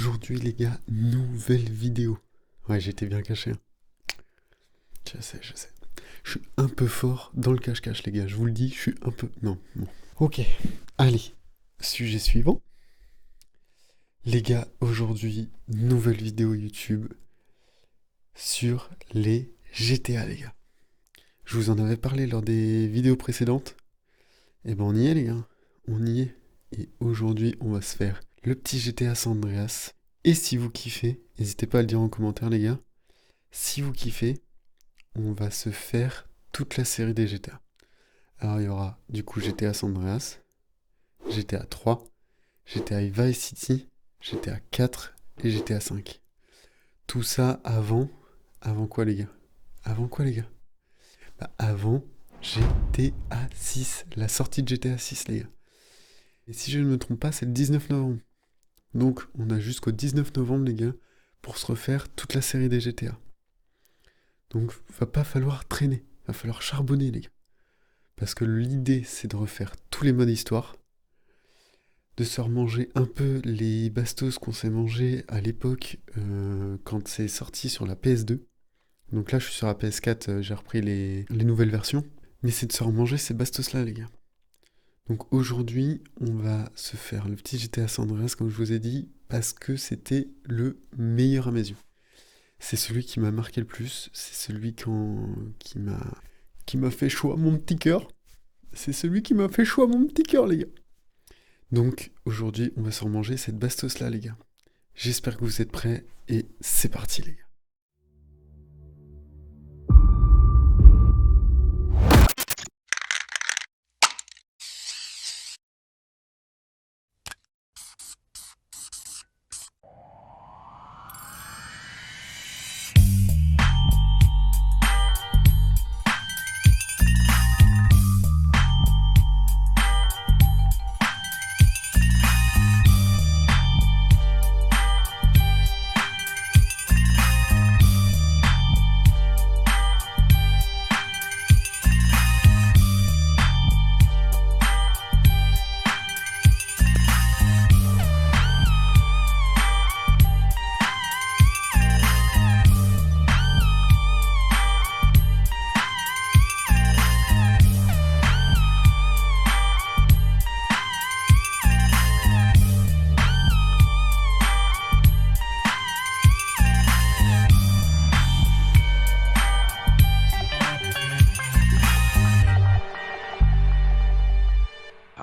Aujourd'hui les gars, nouvelle vidéo. Ouais, j'étais bien caché. Je sais. Je suis un peu fort dans le cache-cache les gars, je vous le dis, je suis un peu... Non, bon. Ok, allez, sujet suivant. Les gars, aujourd'hui, nouvelle vidéo YouTube sur les GTA les gars. Je vous en avais parlé lors des vidéos précédentes. Et ben on y est les gars, on y est. Et aujourd'hui, on va se faire le petit GTA San Andreas. Et si vous kiffez, n'hésitez pas à le dire en commentaire les gars. Si vous kiffez, on va se faire toute la série des GTA. Alors il y aura du coup GTA San Andreas, GTA 3, GTA Vice City, GTA 4 et GTA 5. Tout ça avant quoi les gars? Avant GTA 6, la sortie de GTA 6 les gars. Et si je ne me trompe pas, c'est le 19 novembre. Donc on a jusqu'au 19 novembre les gars pour se refaire toute la série des GTA. Donc va pas falloir traîner, va falloir charbonner les gars. Parce que l'idée c'est de refaire tous les modes histoire, de se remanger un peu les bastos qu'on s'est mangé à l'époque quand c'est sorti sur la PS2. Donc là je suis sur la PS4, j'ai repris les nouvelles versions. Mais c'est de se remanger ces bastos là les gars. Donc aujourd'hui on va se faire le petit GTA San Andreas comme je vous ai dit, parce que c'était le meilleur à mes yeux. C'est celui qui m'a marqué le plus, c'est celui qui m'a fait chaud à mon petit cœur. C'est celui qui m'a fait chaud à mon petit cœur, les gars. Donc, aujourd'hui, on va se remanger cette bastos-là, les gars. J'espère que vous êtes prêts, et c'est parti, les gars.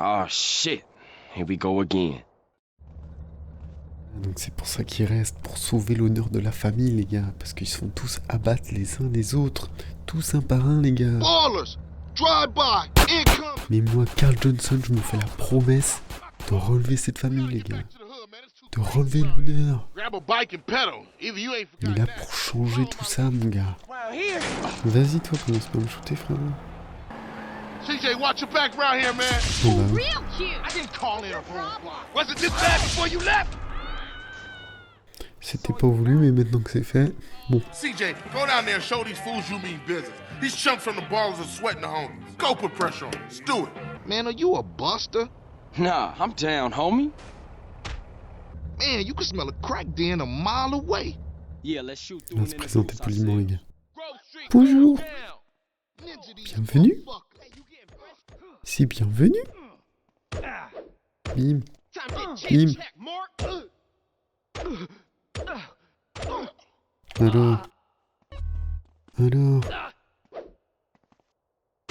Oh shit, here we go again. Donc c'est pour ça qu'ils restent, pour sauver l'honneur de la famille, les gars. Parce qu'ils se font tous abattre les uns les autres. Tous un par un, les gars. Mais moi, Carl Johnson, je me fais la promesse de relever cette famille, les gars. De relever l'honneur. Il est là pour changer tout ça, mon gars. Vas-y, toi, commence pas à me shooter, frère. CJ, watch your back round here, man. Bon, bah, Real cute. I didn't call in a roadblock. Was it this bad before you left? c'était pas voulu, mais maintenant que c'est fait, bon. CJ, go down there and show these fools you mean business. These chumps from the ballers are sweating the homies. Go put pressure on them. Let's do it. Man, are you a buster? Nah, I'm down, homie. Man, you can smell a crack den a mile away. Yeah, let's shoot On through va se présenter I poliment, said. les gars. Grove Street, Bonjour. Ninja these Bienvenue. motherfuckers. C'est bienvenu. Bim. time to Bim. get check, Mark. Alors.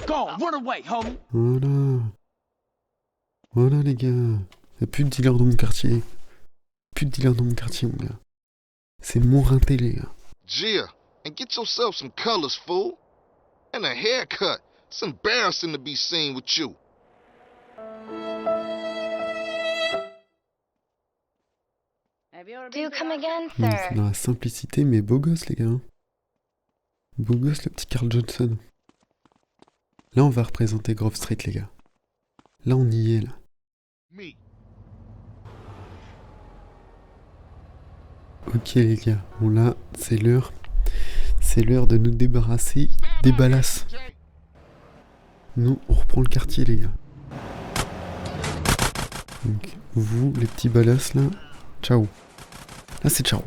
Go, run away, homie. Voilà les gars. Y'a plus de dealers dans mon quartier. Mon gars. C'est mon rinté, les gars. Gia, and get yourself some colors, fool. And a haircut. It's embarrassing to be seen with you. Do come again, Non, sir. c'est dans la simplicité, mais beau gosse, les gars. Beau gosse, le petit Carl Johnson. Là, on va représenter Grove Street, les gars. Là, on y est, là. Me. Ok, les gars. Bon, là, c'est l'heure. C'est l'heure de nous débarrasser des balasses. Nous, on reprend le quartier, les gars. Donc, vous, les petits balasses, là, ciao. Là, c'est Charo.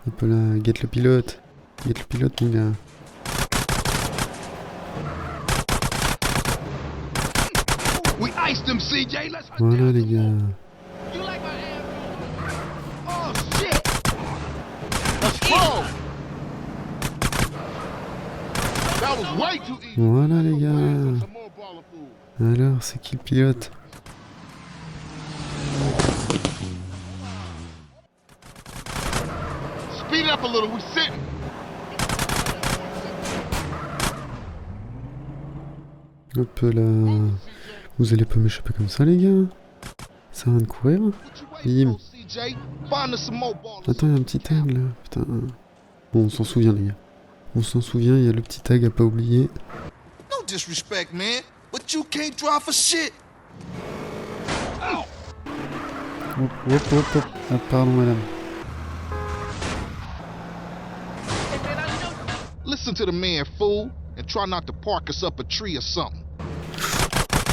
Hop là, get le pilote. Get le pilote, mon gars. We iced them, CJ. Let's Voilà, les gars. You like my ass? Oh shit! Let's go! That was way too easy. Voilà, les gars. Some more baller food. Alors, c'est qui le pilote? Speed it up a little. We sitting. Hop là. Vous allez pas m'échapper comme ça, les gars. Ça va de courir. What you waiting Bim. for, CJ? Find us some more ballers. Attends, il y a un petit tag là. Putain. Bon, on s'en souvient, les gars. On s'en souvient, il y a le petit tag à pas oublier. No disrespect, man, but you can't drive for shit. Hop, hop, hop, hop. Ah, pardon, madame. Listen to the man, fool, and try not to park us up a tree or something.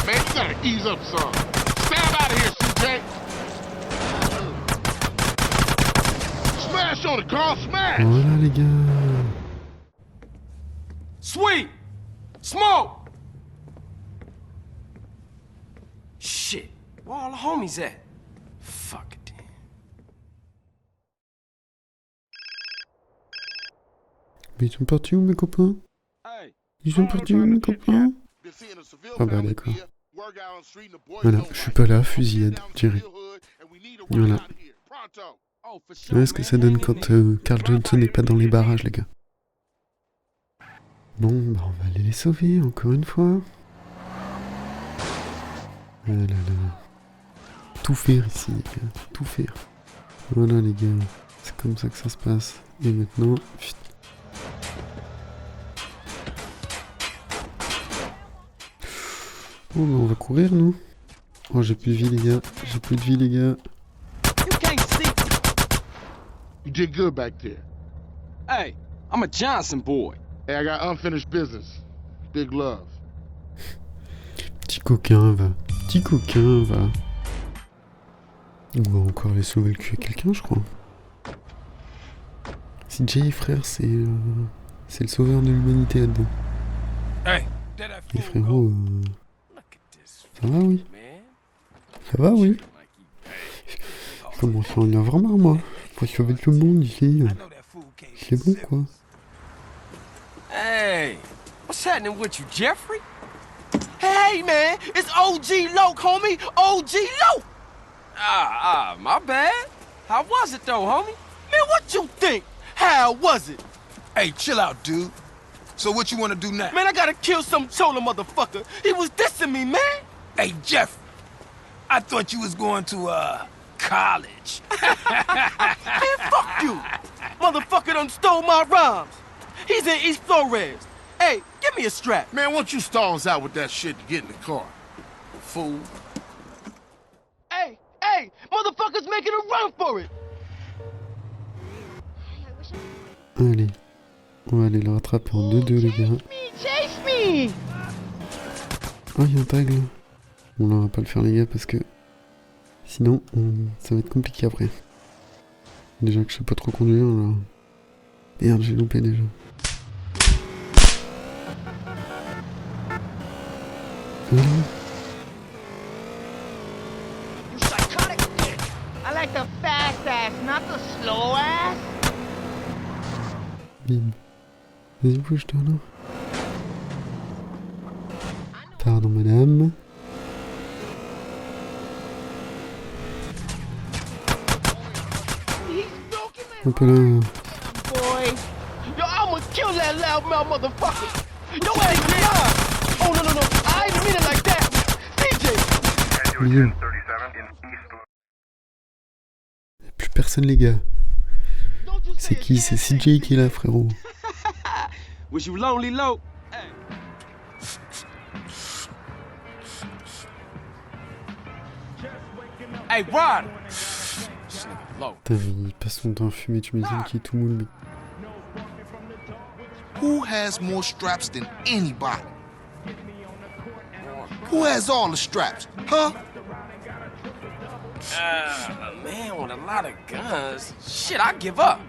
Man, you gotta ease up some. Stand out of here, CJ. Smash on it, Carl, smash! Voilà, les gars. Sweet! Smoke! Shit, where all the homies at? Fuck it, then. Mais ils sont partis où, mes copains? Hey, Ils sont partis où, mes copains? Ah bah d'accord. Voilà, je suis pas là, fusillade, direct. Voilà. oh, for sure, Voilà ce que man. ça donne quand Carl Johnson n'est pas dans les barrages, les gars. Bon, bah on va aller les sauver, encore une fois. Ah là là. Tout faire ici, les gars. Tout faire. Voilà, les gars. C'est comme ça que ça se passe. Et maintenant... Chut. Bon, bah on va courir, nous. Oh, j'ai plus de vie, les gars. J'ai plus de vie, les gars. You can't see. You did good back there. Hey, I'm a Johnson boy. Hey, I got unfinished business. Big love. Petit coquin, va. Petit coquin, va. On va encore aller sauver le cul à quelqu'un, je crois. CJ, frère, c'est le sauveur de l'humanité là-dedans. Hey, there that Et fool frérot, go. Look at this, ça va, oui. man. Ça va, oui. Like he paid. Comment ça, on y a vraiment, moi. Faut sauver tout le monde ici. I know that fool came C'est bon, quoi. Hey, what's happening with you, Jeffrey? Hey, man, it's OG Loke, homie. OG Loke. My bad. How was it, though, homie? Man, what you think? How was it? Hey, chill out, dude. So what you want to do now? Man, I gotta kill some chola motherfucker. He was dissing me, man. Hey, Jeff. I thought you was going to, college. Man, fuck you. Motherfucker done stole my rhymes. He's in East Flores. Hey, give me a strap. Man, why don't you stall us out with that shit to get in the car? Fool. Hey, motherfucker's making a run for it. Allez. On va aller le rattraper en 2-2, les gars. Chase me. Ah, il y a un tag, là. Bon, là, on va pas le faire, les gars, parce que... Sinon, ça va être compliqué après. Déjà que je sais pas trop conduire, alors... Merde, j'ai loupé déjà. Voilà. You psychotic bitch. I like the fast ass, not the slow ass. Bim. Vas-y, bouge-toi, là. Pardon, madame. He's milking me, Hop là. boy. Yo, I'ma kill that loudmouth motherfucker. Yo, ass mine. Oh, no. I didn't mean it like that. DJ. Bim. Plus personne, les gars. Don't you say C'est qui? C'est CJ qui est là, frérot. Was you lonely, low? Hey. Hey, Rod. This nigga low. Putain, mais il passe son temps à fumer, tu m'imagines qui est tout moule, mec. Who has more straps than anybody? Who has all the straps, huh? Man with a lot of guns. Shit, I give up.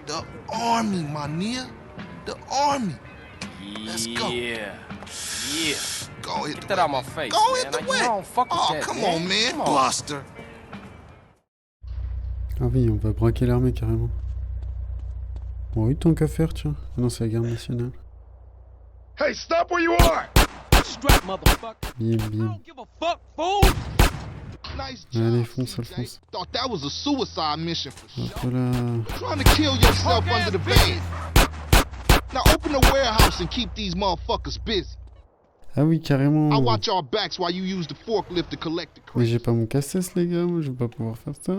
The army, my nigga. The army. Let's go. Yeah. Yeah. Go hit Get the that out my face, Go man. hit the Like, you wet. don't fuck with Oh, that, come man. on, man. Come on. Buster. Ah oui, on va braquer l'armée carrément. Bon, oui, tant qu'à faire, tiens. Ah non, c'est la garde nationale. Hey, stop where you are. Strap, motherfucker. Bim, I bim. don't give a fuck, fool. Nice Allez, job, fonce, CJ. fonce. Thought that was a suicide mission for sure. Hop là. Trying to kill yourself under the van. Now open the warehouse and keep these motherfuckers busy. Ah oui, carrément. I'll watch our backs while you use the forklift to collect the Mais crates. j'ai pas mon casse-tête, les gars. Moi, je vais pas pouvoir faire ça.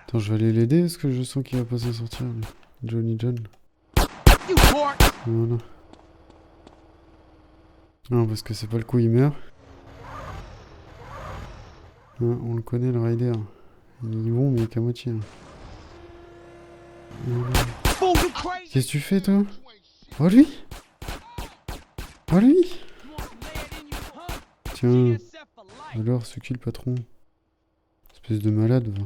Attends, je vais aller l'aider parce que je sens qu'il va pas s'en sortir. Lui. Johnny John. You whore. Voilà. Non, parce que c'est pas le coup, il meurt. Hein, on le connaît, le Rider. Il est bon, mais qu'à moitié. Voilà. Fool, you crazy. Qu'est-ce que tu fais, toi? Oh, lui! Oh, lui! Tiens. Alors, c'est qui le patron? Espèce de malade, va.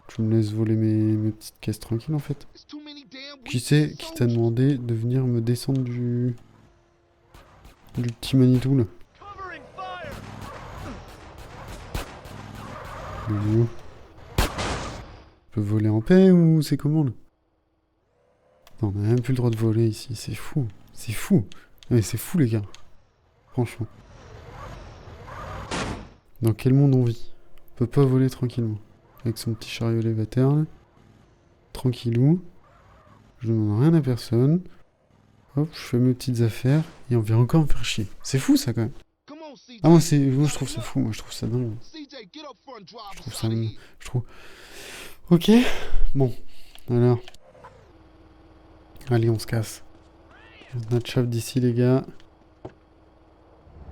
Tu me laisses voler mes petites caisses tranquilles, en fait. It's too many damn Qui c'est qui t'a demandé de venir me descendre du petit Manitou, là? Il est où? Je peux voler en paix ou c'est comment, là? Non, on a même plus le droit de voler ici, c'est fou. C'est fou. Mais c'est fou, les gars. Franchement. Dans quel monde on vit? On peut pas voler tranquillement. Avec son petit chariot élévateur, là. Tranquillou. Je demande rien à personne. Hop, je fais mes petites affaires. Et on vient encore me faire chier. C'est fou, ça, quand même. Come on, CJ. Ah, moi, je trouve ça fou. Moi, je trouve ça dingue. CJ, get up front, drive Je trouve us ça... out of here. Je trouve... Ok. Bon. Alors. Allez, on se casse. Notre chef d'ici, les gars.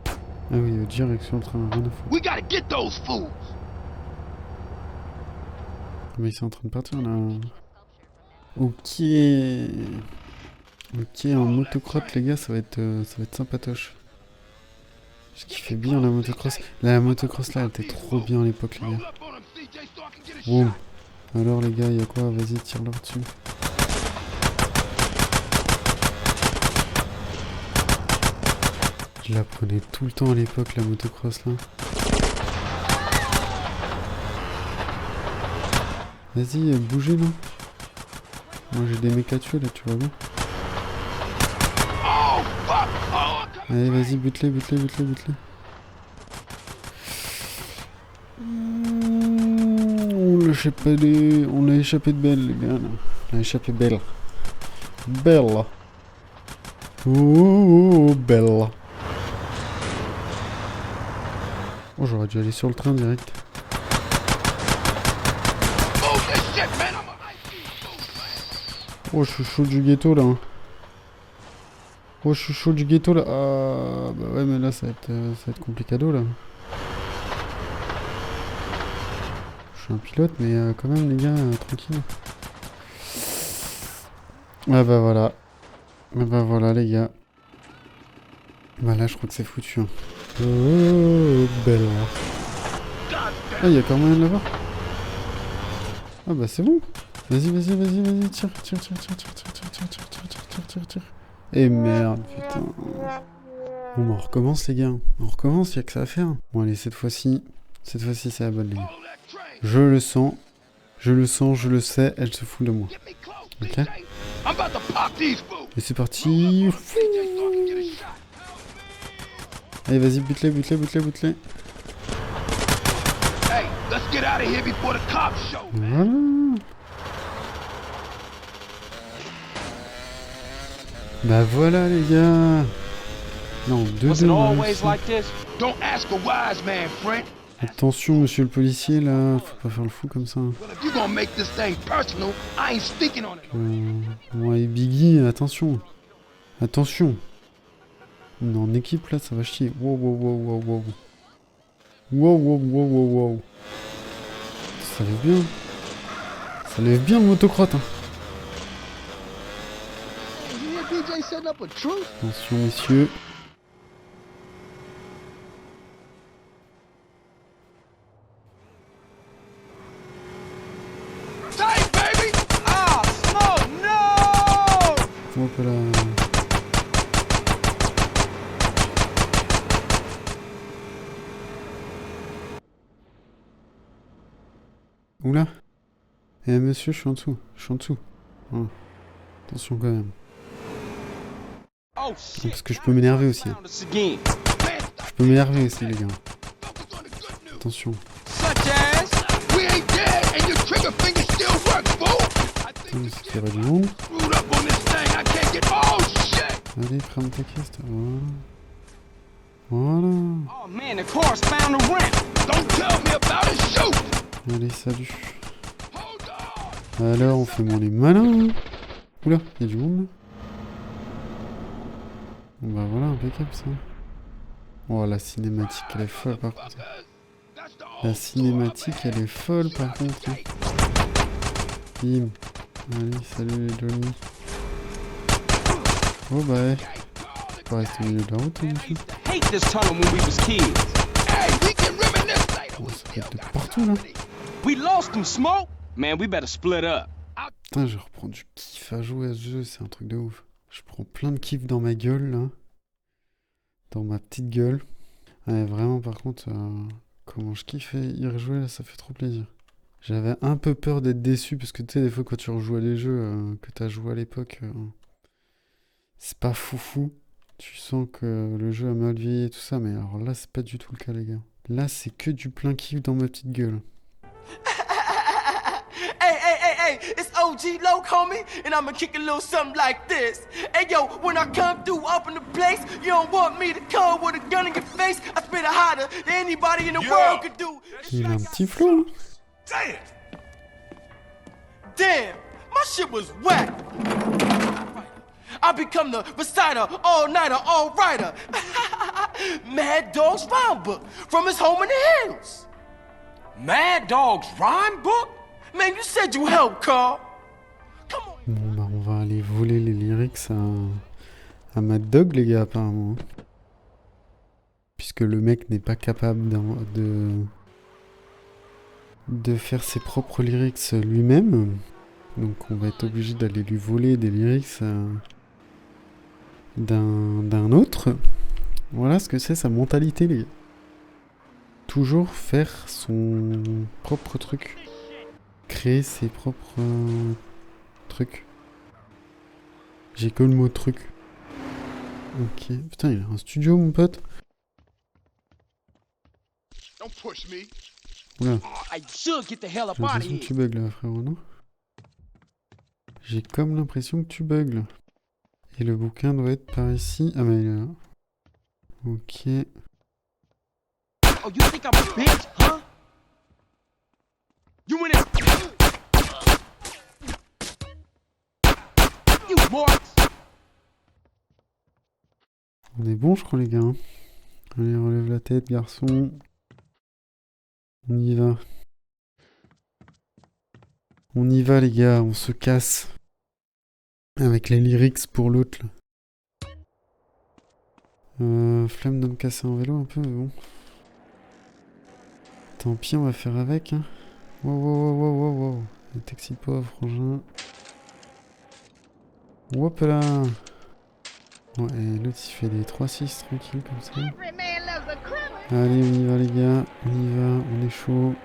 Ah oui, direction le train, rien à foutre. We gotta get those fools. Mais ils sont en train de partir, là. Ok. Ok, en motocross, les gars, ça va être sympatoche. Je kiffais bien la motocross. La motocross, là, elle était trop bien à l'époque, les gars. Bon. Alors, les gars, il y a quoi? Vas-y, tire-leur dessus. Je la prenais tout le temps à l'époque, la motocross, là. Vas-y, bougez, non? Moi, j'ai des mecs à tuer, là, tu vois bien. Allez, vas-y, bute-les, bute-les, bute-les, bute-les. On l'a échappé de belle, les gars, là. On l'a échappé belle. Belle. Oh, belle. Oh, j'aurais dû aller sur le train direct. Oh, je suis chaud du ghetto, là. Oh, je suis chaud du ghetto, là. Ah, bah ouais, mais là, ça va être complicado, là. Je suis un pilote, mais quand même, les gars, tranquille. Ah bah voilà. Ah bah voilà, les gars. Bah là, je crois que c'est foutu. Hein. Oh, belle. Ah, il y a quand même moyen de l'avoir. Ah bah c'est bon. Vas-y, vas-y, vas-y, vas-y, tire, tire, tire, tire, tire, tire, tire, tire, tire, tire, tire, tire, tire, tire. Et merde, putain. Bon bah on recommence, les gars. On recommence, y a que ça à faire. Bon allez, cette fois-ci c'est la bonne, les gars. Je le sens, je le sais, elle se fout de moi. Ok. Et c'est parti. Allez, vas-y, bute-les, bute-les, bute-les, bute-les. Voilà. Bah voilà, les gars. Non, 2-2. Don't ask a wise man, Frank. Attention, monsieur le policier, là. Faut pas faire le fou comme ça. Well, if you're gonna make this thing personal, I ain't speaking on it. Ouais, Biggie, attention. Attention. On est en équipe, là, ça va chier. Wow, wow, wow, wow, wow. Wow, wow, wow, wow, wow. Ça lève bien. Ça lève bien le motocrotte, hein. Attention, messieurs. hop là. Oula. Eh monsieur, je suis en dessous. Voilà. Attention quand même. Parce que je peux m'énerver aussi. Hein. Je peux m'énerver aussi les gars. Attention. Il y aurait du monde. Allez, prends ta caisse. Voilà. Allez, salut. Alors, on fait moins les malins. Hein. Oula, il y a du monde là. Bah voilà, impeccable ça. Oh, la cinématique, elle est folle par contre. La cinématique, elle est folle par contre. Hein. Bim. Allez, salut les Johnny. Oh bah ouais. Faut rester au milieu de la route, hein, monsieur. Oh, ça peut être de partout là. Putain, je reprends du kiff à jouer à ce jeu, c'est un truc de ouf. Je prends plein de kiff dans ma gueule là. Dans ma petite gueule. Ouais, vraiment par contre, comment je kiffe y rejouer là, ça fait trop plaisir. J'avais un peu peur d'être déçu parce que tu sais, des fois quand tu rejoues à les jeux que t'as joué à l'époque, c'est pas foufou. Tu sens que le jeu a mal vieilli et tout ça, mais alors là, c'est pas du tout le cas, les gars. Là, c'est que du plein kiff dans ma petite gueule. Hey, it's OG Loc, homie, and I'ma kick a little something like this. Hey, yo, when I come through up in the place, you don't want me to come with a gun in your face. I spit it hotter than anybody in the world could do. Il a un petit flow. Damn, my shit was whack. I become the reciter, all-nighter, all-writer. Mad Dog's rhyme book from his home in the hills. Mad Dog's rhyme book? Man, you said you helped, Carl. Come on. Bon, bah, on va aller voler les lyrics à Mad Dog, les gars, apparemment. Puisque le mec n'est pas capable de faire ses propres lyrics lui-même. Donc, on va être obligé d'aller lui voler des lyrics d'un autre. Voilà ce que c'est sa mentalité, les gars. Toujours faire son propre truc. Créer ses propres trucs. J'ai que le mot truc. Ok. Putain, il a un studio, mon pote. Oula. J'ai l'impression que tu bugs là, frérot, non? J'ai comme l'impression que tu bugs là. Et le bouquin doit être par ici. Ah, mais il est là. Ok. Oh, you think I'm a bitch, huh? You in it? You marks. On est bon, je crois, les gars. Allez, relève la tête, garçon. On y va. On y va, les gars. On se casse. Avec les lyrics pour l'autre, là. Flemme de me casser en vélo un peu, mais bon. Tant pis, on va faire avec, hein. Wow. Ne t'excite pas, frangin. Hop là. Ouais, et l'autre il fait des 3-6 tranquille comme ça. Allez, on y va, les gars. On y va, on est chaud.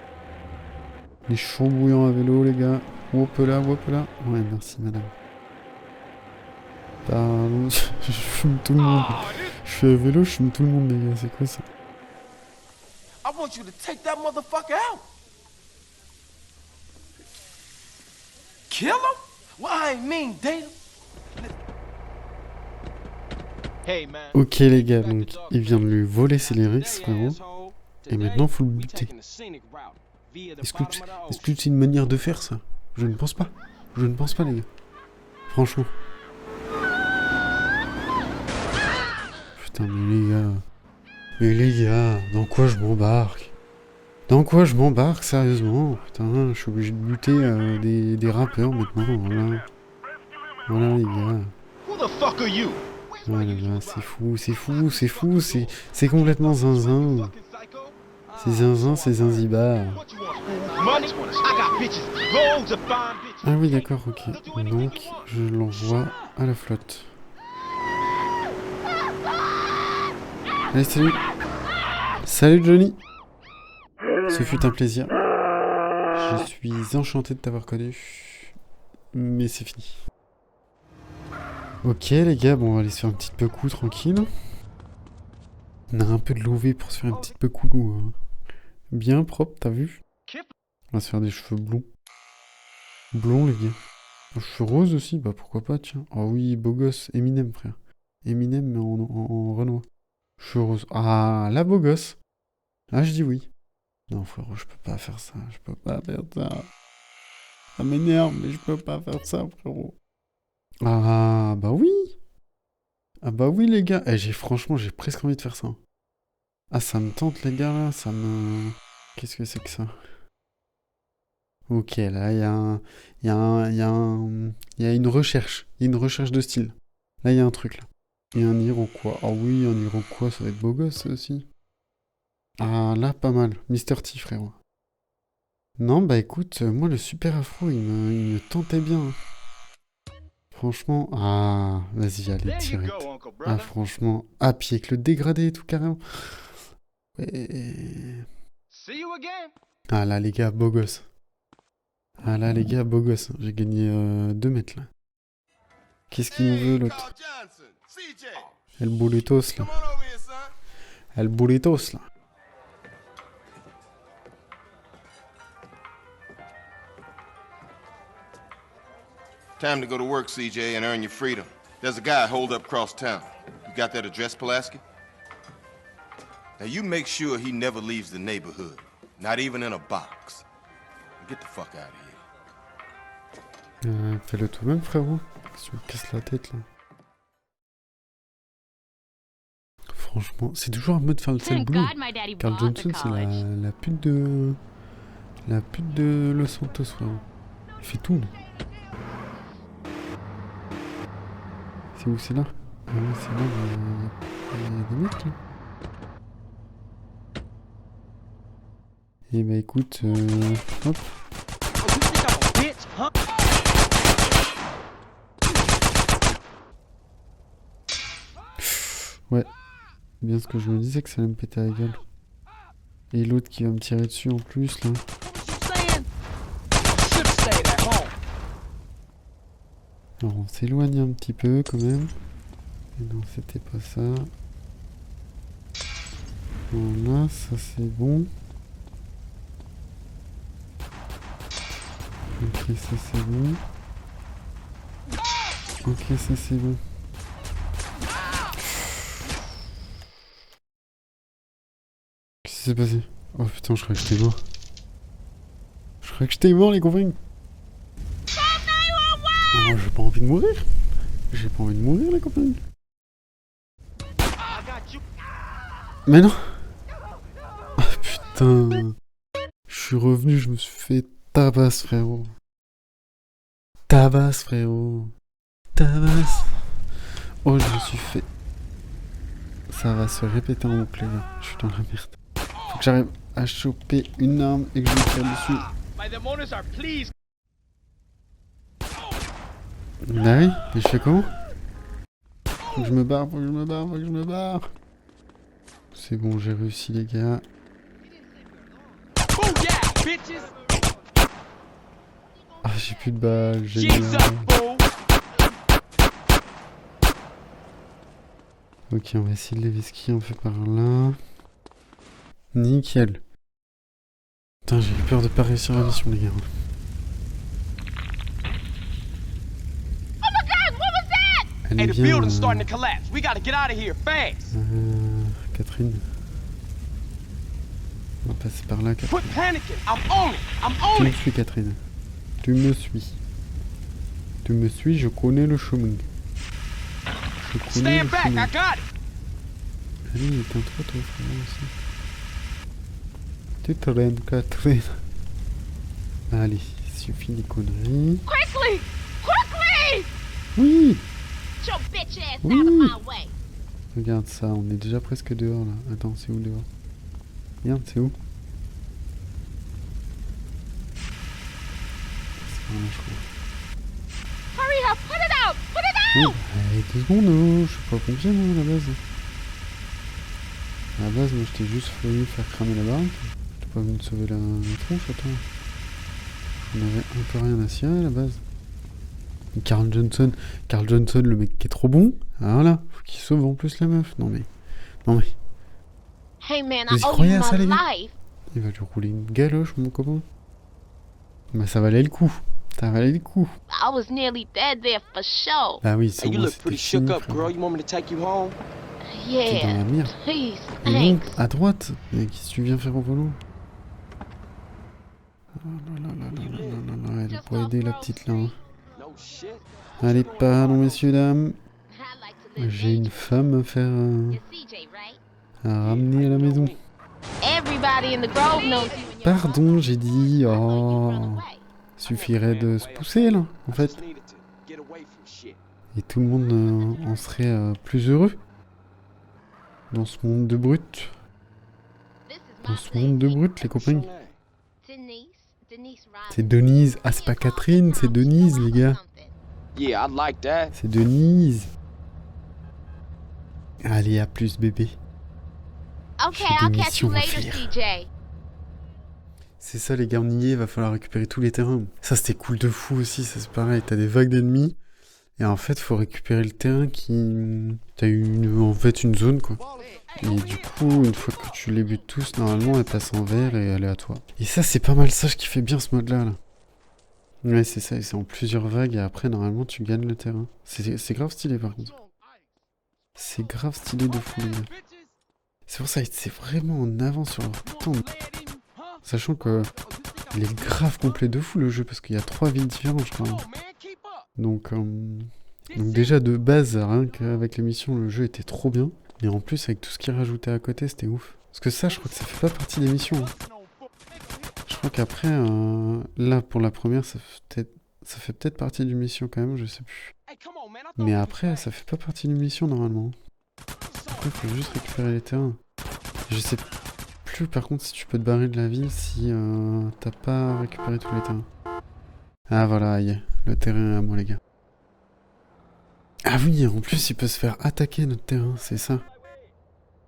On est chaud bouillant à vélo, les gars. Hop là. Ouais, merci, madame. Pardon, je fume tout le monde. Je suis à vélo, je fume tout le monde, les gars. C'est quoi ça? I want you to take that motherfucker out. Kill him? Well, I ain't mean date him. Hey, man. Ok, les gars, donc il vient de lui voler ses lyrics, frérot. Et maintenant, faut le buter. Est-ce que c'est une manière de faire ça? Je ne pense pas. Je ne pense pas, les gars. Franchement. Putain, mais les gars, dans quoi je m'embarque? Dans quoi je m'embarque, sérieusement? Putain, je suis obligé de buter des rappeurs maintenant, voilà. Voilà, les gars. Voilà, c'est fou, c'est complètement zinzin. C'est zinzin, c'est zinzibar. Ah oui, d'accord, ok. Donc, je l'envoie à la flotte. Allez, salut. Salut Johnny. Ce fut un plaisir. Je suis enchanté de t'avoir connu. Mais c'est fini. Ok les gars, bon on va aller se faire un petit peu coup tranquille. On a un peu de l'OV pour se faire un petit peu coup. Hein. Bien propre, t'as vu? On va se faire des cheveux blonds. Blonds les gars. Cheveux roses aussi, bah pourquoi pas tiens. Oh oui, beau gosse, Eminem frère. Eminem mais en Renoir. Cheveux roses. Ah, la beau gosse. Ah je dis oui. Non frérot, je peux pas faire ça, je peux pas faire ça. Ça m'énerve, mais je peux pas faire ça frérot. Ah bah oui. Ah bah oui les gars, franchement j'ai presque envie de faire ça. Ah ça me tente les gars là, ça me... Qu'est-ce que c'est que ça? Ok là il y a une recherche, il y a une recherche de style. Là il y a un truc là. Il y a un Iroquois. Ah oui un Iroquois ça va être beau gosse ça aussi. Ah là pas mal, Mr. T frérot. Non bah écoute, moi le super afro il me tentait bien. Hein. Franchement, ah, vas-y, allez, direct. Ah, franchement, à pied avec le dégradé et tout, carrément. Ah là, les gars, beau gosse. Ah là, les gars, beau gosse. J'ai gagné 2 mètres, là. Qu'est-ce qu'il nous veut, l'autre? El Burritos, là. El Burritos, là. Time to go to work, CJ, and earn your freedom. There's a guy holed up across town. You got that address, Pulaski? Now you make sure he never leaves the neighborhood. Not even in a box. Get the fuck out of here. Fais-le toi-même, frérot. Si tu me casses la tête, là. Franchement, c'est toujours un mode faire le sale boulot. Carl Johnson, c'est la pute de... La pute de Los Santos, frérot. Il fait tout, là. C'est où, c'est là? Ah oui, c'est là, il y a des mecs, là. Et bah écoute, hop. Ouais, bien ce que je me disais que ça allait me péter la gueule. Et l'autre qui va me tirer dessus en plus, là. Alors on s'éloigne un petit peu quand même. Et non, c'était pas ça. Voilà, ça c'est bon. Ok, ça c'est bon. Ok, ça c'est bon. Qu'est-ce qui s'est passé? Oh putain, je croyais que j'étais mort. Je croyais que j'étais mort, les copains. Oh, j'ai pas envie de mourir. J'ai pas envie de mourir, les copains. Mais non. Ah putain. Je suis revenu, je me suis fait tabasse, frérot. Tabasse, frérot. Tabasse. Oh, je me suis fait... Ça va se répéter en boucle, les gars. Je suis dans la merde. Faut que j'arrive à choper une arme et que je me tire dessus. Ah oui, mais je fais comment? Faut que je me barre, faut que je me barre, faut que je me barre. C'est bon, j'ai réussi les gars. Ah, j'ai plus de balles, génial. Ok, on va essayer de lever ski, on fait par là. Nickel. Putain, j'ai eu peur de pas réussir la mission les gars. Elle est bien, Catherine. On va passer par là, Catherine. Tu me suis, Catherine. Tu me suis. Tu me suis, je connais le chemin. Je connais le chemin. Allez, éteins-toi, toi, frère, aussi. Tu traînes, Catherine. Allez, il suffit des conneries. Quickly! Quickly! Oui! Your bitch ass Oui. out of my way. Regarde ça, on est déjà presque dehors là. Attends, c'est où dehors? Regarde, c'est où? Voilà, je crois. Hurry up, put it out! Put it Oui, out! allez, 2 secondes, je suis pas pompier moi à la base. À la base, moi j'étais juste venu faire cramer la baraque. J'étais pas venu te sauver la tronche, attends. On avait un peu rien à cirer à la base. Et Carl Johnson, le mec qui est trop bon, voilà, faut qu'il sauve en plus la meuf. Non mais. Hey man, Vous I y owe croyez you à ça, my les gars? life. Il va lui rouler une galoche, mon copain. Bah ça valait le coup. Ça valait le coup. I was nearly dead there for sure. Bah oui, c'est Hey, you bon, look c'était pretty fini, shook up, frère. girl. You want me to take you home? T'es dans Yeah, la merde. please, Et donc, thanks. à droite, mais qu'est-ce que tu viens faire au volant? Oh là là là là là là là, elle est pour aider la petite là. Hein. No shit. Allez, pardon messieurs, dames. I like to live J'ai une femme à faire You're CJ, right? à ramener à la maison. Everybody in the Grove knows you and your Pardon, j'ai dit. run Oh. away. Suffirait de se pousser là, en fait. Just needed to get away from shit. Et tout le monde en serait plus heureux. Dans ce monde de brutes. This is Dans my ce monde de brutes, les copains. Denise Ryan. C'est Denise. Ah, c'est pas Catherine, c'est Denise, les gars. Yeah, I'd like that. C'est Denise. Allez, à plus, bébé. Okay, J'ai I'll des catch you missions à later, faire. CJ. C'est ça, les gars, on y est, va falloir récupérer tous les terrains. Ça, c'était cool de fou aussi, ça c'est pareil. T'as des vagues d'ennemis. Et en fait, faut récupérer le terrain qui... T'as en fait une zone, quoi. Et du coup, une fois que tu les butes tous, normalement, elle passe en vert et elle est à toi. Et ça, c'est pas mal ça, ce qui fait bien ce mode-là, là. Ouais, c'est ça, et c'est en plusieurs vagues, et après, normalement, tu gagnes le terrain. C'est grave stylé, par contre. C'est grave stylé de fou, les gars. C'est pour ça, c'est vraiment en avance sur leur temps. Sachant que il est grave complet de fou, le jeu, parce qu'il y a 3 villes différentes, je crois. Donc déjà, de base, rien qu'avec les missions, le jeu était trop bien. Et en plus, avec tout ce qui est rajouté à côté, c'était ouf. Parce que ça, je crois que ça fait pas partie des missions. Hein. Je crois qu'après, là, pour la première, ça fait peut-être partie d'une mission quand même, je sais plus. Mais après, ça fait pas partie d'une mission, normalement. Après, il faut juste récupérer les terrains. Je sais plus, par contre, si tu peux te barrer de la ville si t'as pas récupéré tous les terrains. Ah, voilà, aïe. Le terrain est à moi, les gars. Ah oui, en plus, il peut se faire attaquer notre terrain, c'est ça.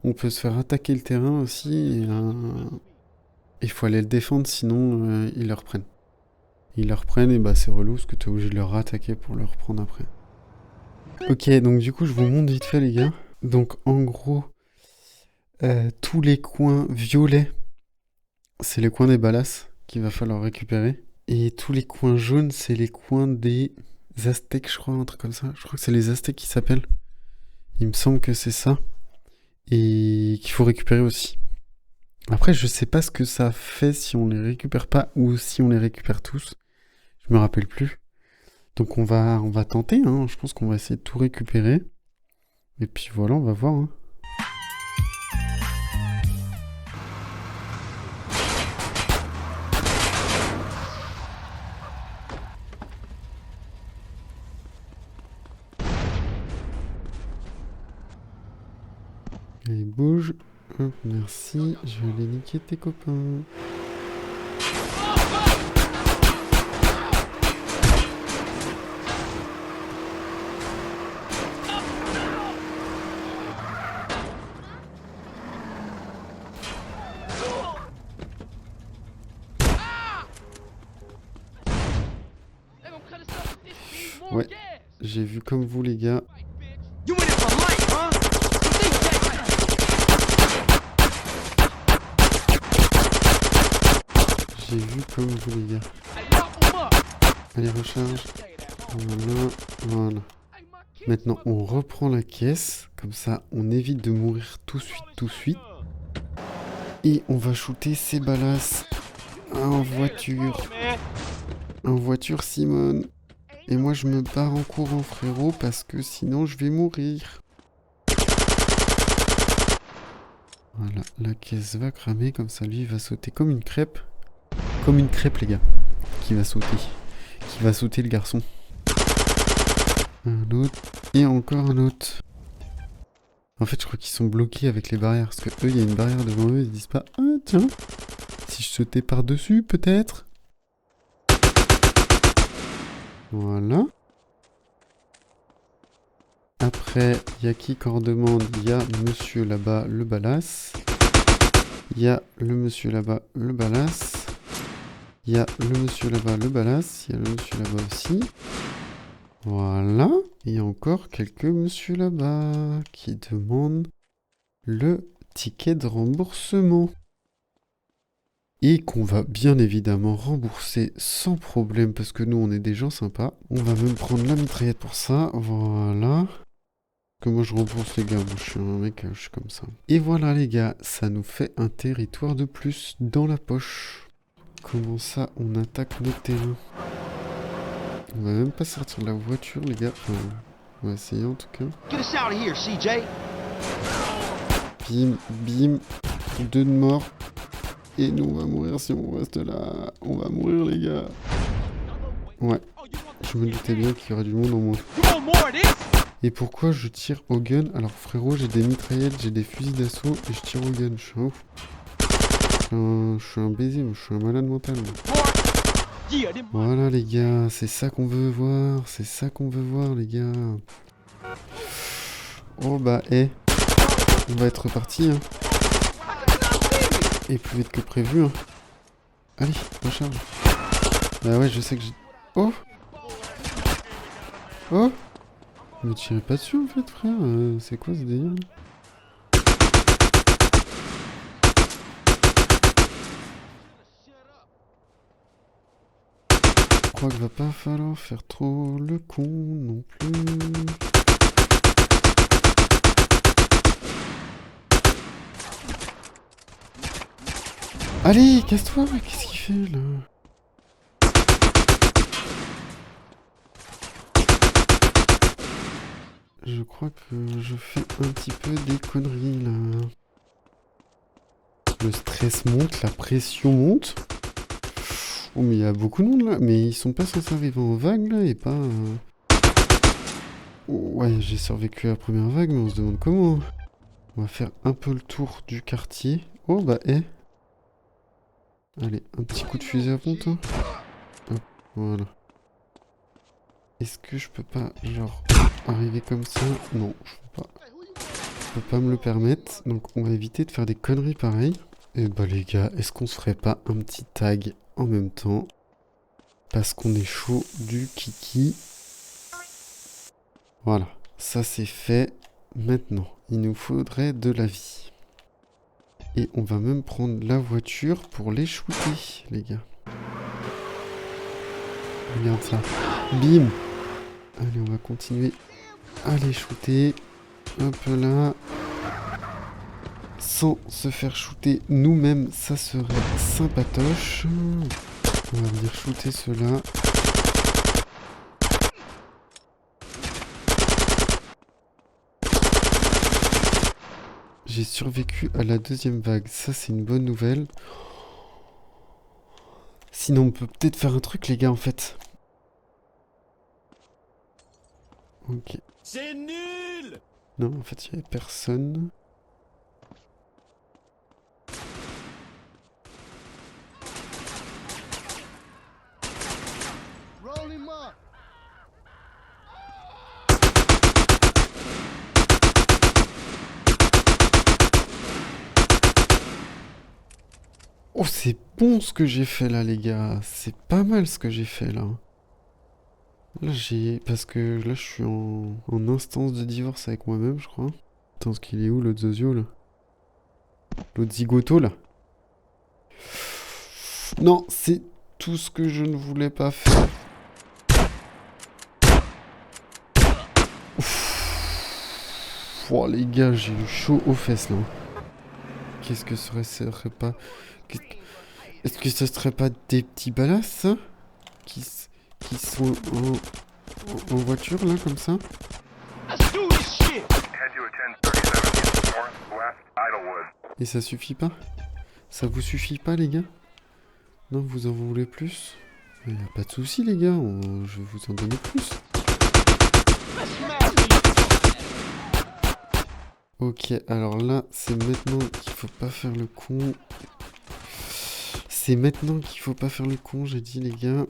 On peut se faire attaquer le terrain aussi, et il faut aller le défendre, sinon ils le reprennent. Ils le reprennent, et bah c'est relou, parce que t'es obligé de le rattaquer pour le reprendre après. Ok, donc du coup, je vous montre vite fait, les gars. Donc, en gros, tous les coins violets, c'est les coins des balasses qu'il va falloir récupérer. Et tous les coins jaunes, c'est les coins des Aztèques, je crois, un truc comme ça. Je crois que c'est les Aztèques qui s'appellent. Il me semble que c'est ça. Et qu'il faut récupérer aussi. Après, je sais pas ce que ça fait si on les récupère pas ou si on les récupère tous. Je me rappelle plus. Donc on va tenter, hein. Je pense qu'on va essayer de tout récupérer. Et puis voilà, on va voir, hein. Allez, bouge. Hop, merci. Je vais aller niquer tes copains. Ouais, j'ai vu comme vous, les gars. You in it for life, huh? J'ai vu comme vous, les gars. Allez, recharge. Voilà, voilà. Maintenant, on reprend la caisse. Comme ça, on évite de mourir tout de suite. Et on va shooter ces balasses en voiture. En voiture, Simone. Et moi, je me barre en courant, frérot, parce que sinon, je vais mourir. Voilà, la caisse va cramer. Comme ça, lui, il va sauter comme une crêpe. Comme une crêpe, les gars. Qui va sauter. Qui va sauter, le garçon. Un autre. Et encore un autre. En fait, je crois qu'ils sont bloqués avec les barrières. Parce que eux, il y a une barrière devant eux. Ils se disent pas, ah, tiens. Si je sautais par-dessus, peut-être. Voilà. Après, il y a qui qu'on demande? Il y a monsieur là-bas, le balasse. Il y a le monsieur là-bas, le balasse. Il y a le monsieur là-bas, le balasse. Il y a le monsieur là-bas aussi. Voilà. Il y a encore quelques monsieur là-bas qui demandent le ticket de remboursement. Et qu'on va bien évidemment rembourser sans problème parce que nous on est des gens sympas. On va même prendre la mitraillette pour ça. Voilà. Que moi je rembourse les gars, moi je suis un mec, je suis comme ça. Et voilà les gars, ça nous fait un territoire de plus dans la poche. Comment ça on attaque notre terrain? On va même pas sortir de la voiture les gars, enfin, on va essayer en tout cas. Get us out of here, CJ. Bim, bim, 2 de mort. Et nous on va mourir si on reste là, on va mourir les gars. Ouais, je me doutais bien qu'il y aurait du monde en moins. Et pourquoi je tire au gun? Alors frérot, j'ai des mitraillettes, j'ai des fusils d'assaut et je tire au gun, je suis un ouf. Je suis un baiser, je suis un malade mental. Voilà les gars, c'est ça qu'on veut voir, c'est ça qu'on veut voir les gars. Oh bah on va être reparti hein. Et plus vite que prévu hein. Allez, recharge. Bah ouais, je sais que j'ai... Oh. Me tirez pas dessus en fait frère, c'est quoi ce délire? Je crois qu'il va pas falloir faire trop le con non plus. Allez, casse-toi, qu'est-ce qu'il fait là? Je crois que je fais un petit peu des conneries là. Le stress monte, la pression monte. Oh mais il y a beaucoup de monde là. Mais ils sont pas censés arriver en vague là et pas... Ouais, j'ai survécu à la première vague mais on se demande comment. On va faire un peu le tour du quartier. Oh bah Allez, un petit coup de fusil à pompe toi. Hop, voilà. Est-ce que je peux pas genre... arriver comme ça? Non, je peux pas. Je peux pas me le permettre. Donc on va éviter de faire des conneries pareilles. Et bah les gars, est-ce qu'on se ferait pas un petit tag en même temps? Parce qu'on est chaud du kiki. Voilà, ça c'est fait. Maintenant, il nous faudrait de la vie. Et on va même prendre la voiture pour les shooter, les gars. Regarde ça. Bim! Allez, on va continuer à les shooter. Un peu là. Sans se faire shooter nous-mêmes, ça serait sympatoche. On va venir shooter ceux-là. J'ai survécu à la deuxième vague, ça c'est une bonne nouvelle. Sinon on peut peut-être faire un truc les gars en fait. Ok. C'est nul! Non, en fait, il n'y avait personne. Oh, c'est bon ce que j'ai fait là, les gars. C'est pas mal ce que j'ai fait là. Là, parce que là, je suis en instance de divorce avec moi-même, je crois. Attends, ce qu'il est où, l'autre Zozio, là? L'autre zigoto, là? Non, c'est tout ce que je ne voulais pas faire. Oh, les gars, j'ai eu chaud aux fesses, là. Qu'est-ce que ce serait pas... Est-ce que ce serait pas des petits balasses, ça? Qui sont en voiture, là, comme ça? Et ça suffit pas? Ça vous suffit pas, les gars? Non, vous en voulez plus? Y a pas de souci, les gars, je vais vous en donner plus. Ok, alors là, c'est maintenant qu'il faut pas faire le con. C'est maintenant qu'il faut pas faire le con, j'ai dit, les gars.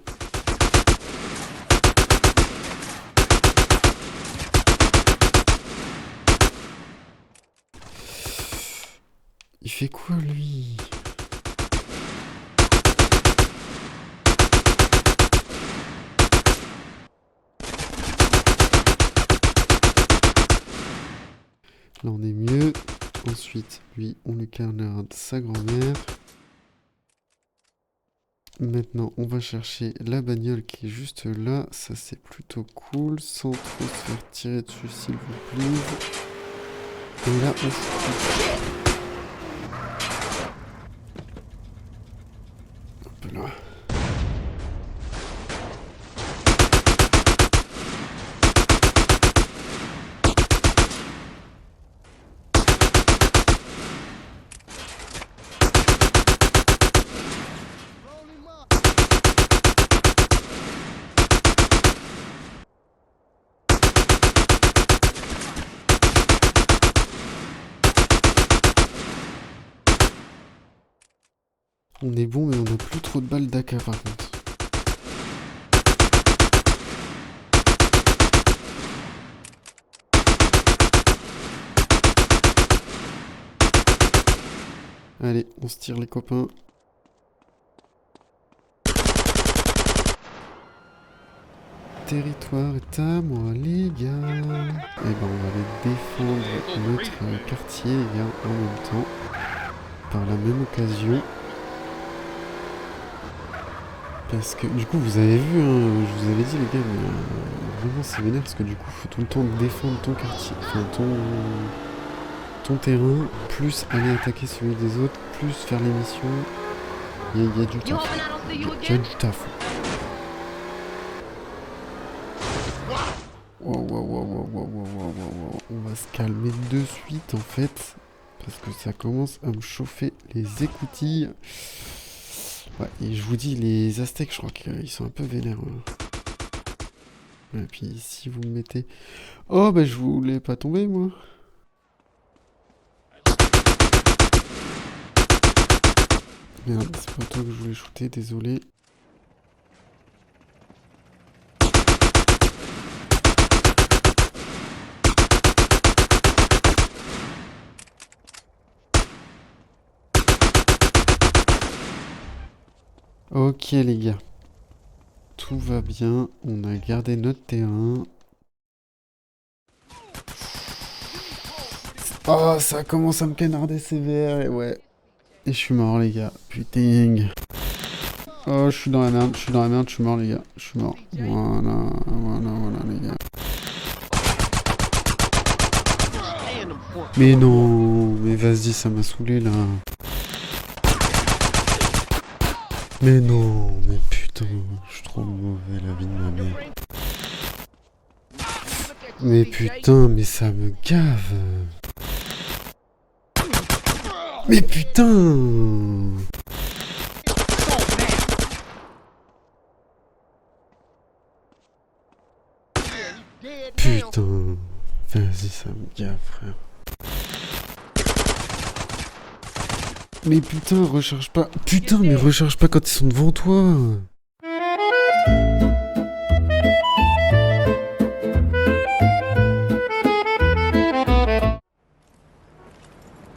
Il fait quoi, lui? Là, on est mieux. Ensuite, lui, on lui canarde sa grand-mère. Maintenant, on va chercher la bagnole qui est juste là. Ça, c'est plutôt cool. Sans trop se faire tirer dessus, s'il vous plaît. Et là, on se... Hop là. On est bon, mais on n'a plus trop de balles d'AK par contre. Allez, on se tire les copains. Territoire est à moi les gars. Et ben on va aller défendre notre quartier les gars en même temps. Par la même occasion. Parce que du coup vous avez vu, hein, je vous avais dit les gars, vraiment c'est vénère parce que du coup faut tout le temps défendre ton quartier, enfin ton terrain, plus aller attaquer celui des autres, plus faire les missions. Il y a du taf. Il y a du taf. Wow. On va se calmer de suite en fait, parce que ça commence à me chauffer les écoutilles. Ouais, et je vous dis, les Aztèques, je crois qu'ils sont un peu vénères. Et puis, si vous me mettez... Oh, bah, je voulais pas tomber, moi. Merde, c'est pas toi que je voulais shooter, désolé. Ok les gars, tout va bien, on a gardé notre terrain. Oh, ça commence à me canarder sévère et ouais. Et je suis mort les gars, putain. Oh, je suis dans la merde, je suis mort les gars, je suis mort. Voilà les gars. Mais non, mais vas-y, ça m'a saoulé là. Mais non, mais putain, je suis trop mauvais la vie de ma mère. Mais putain, mais ça me gave. Mais putain. Putain. Vas-y, ça me gave, frère. Mais putain, recharge pas. Putain, mais recharge pas quand ils sont devant toi.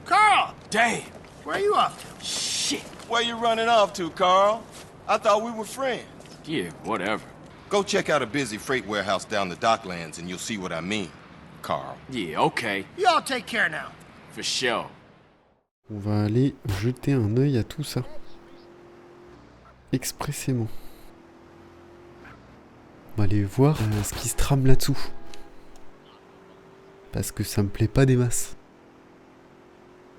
Carl! Damn! Where are you off to? Shit! Where you running off to, Carl? I thought we were friends. Yeah, whatever. Go check out a busy freight warehouse down the docklands and you'll see what I mean, Carl. Yeah, okay. You all take care now. For sure. On va aller jeter un œil à tout ça. Expressément. On va aller voir ce qui se trame là-dessous. Parce que ça me plaît pas des masses.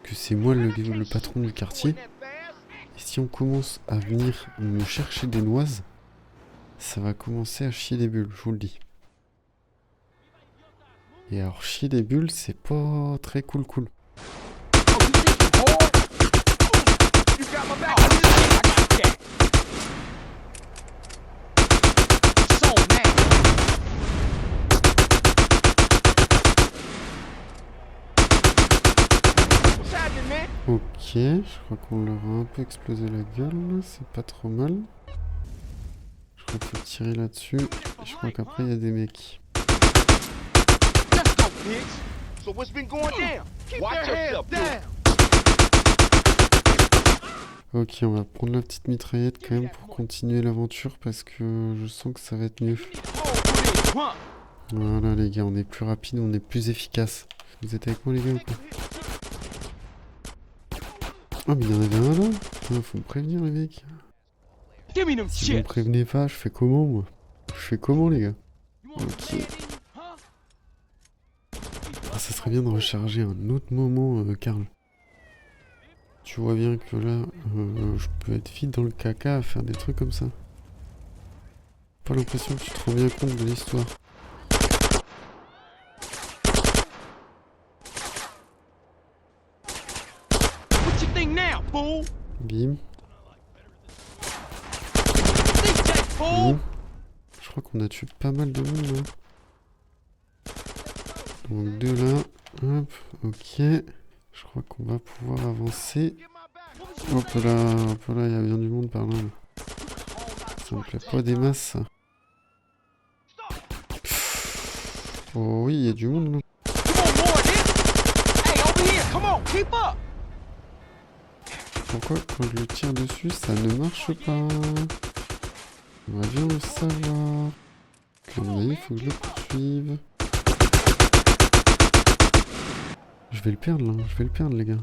Que c'est moi le patron du quartier. Et si on commence à venir me chercher des noises, ça va commencer à chier des bulles, je vous le dis. Et alors chier des bulles, c'est pas très cool. Ok, je crois qu'on leur a un peu explosé la gueule, c'est pas trop mal. Je crois qu'il faut tirer là-dessus, et je crois qu'après il y a des mecs. Ok, on va prendre la petite mitraillette quand même pour continuer l'aventure parce que je sens que ça va être mieux. Voilà les gars, on est plus rapide, on est plus efficace. Vous êtes avec moi les gars ou pas? Oh mais il y en avait un là. Ah, faut me prévenir les mecs. Si vous me prévenez pas, je fais comment moi? Je fais comment les gars? Ok. Ah, ça serait bien de recharger un autre moment, Karl. Tu vois bien que là, je peux être vite dans le caca à faire des trucs comme ça. Pas l'impression que tu te rends bien compte de l'histoire. Bim. Bim. Je crois qu'on a tué pas mal de monde là. Donc deux là. Hop, ok. Je crois qu'on va pouvoir avancer. Hop là, il y a bien du monde par là. Ça me plaît pas des masses ça. Oh oui, il y a du monde là. Pourquoi quand je le tire dessus ça ne marche pas? On va bien le savoir. Comme il faut que je le poursuive. Je vais le perdre là, je vais le perdre les gars.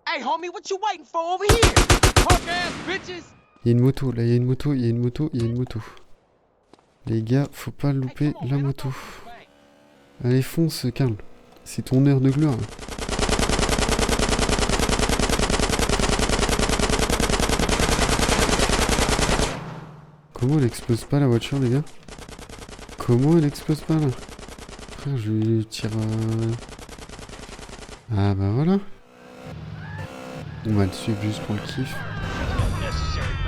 Hey homie, what you waiting for over here? Punk ass bitches. Il y a une moto, là il y a une moto, il y a une moto, il y a une moto. Les gars, faut pas louper la moto. Allez fonce Karl, c'est ton heure de gloire. Comment elle explose pas la voiture les gars? Comment elle explose pas là? Frère, je lui tire... Ah bah voilà. On va le suivre juste pour le kiff.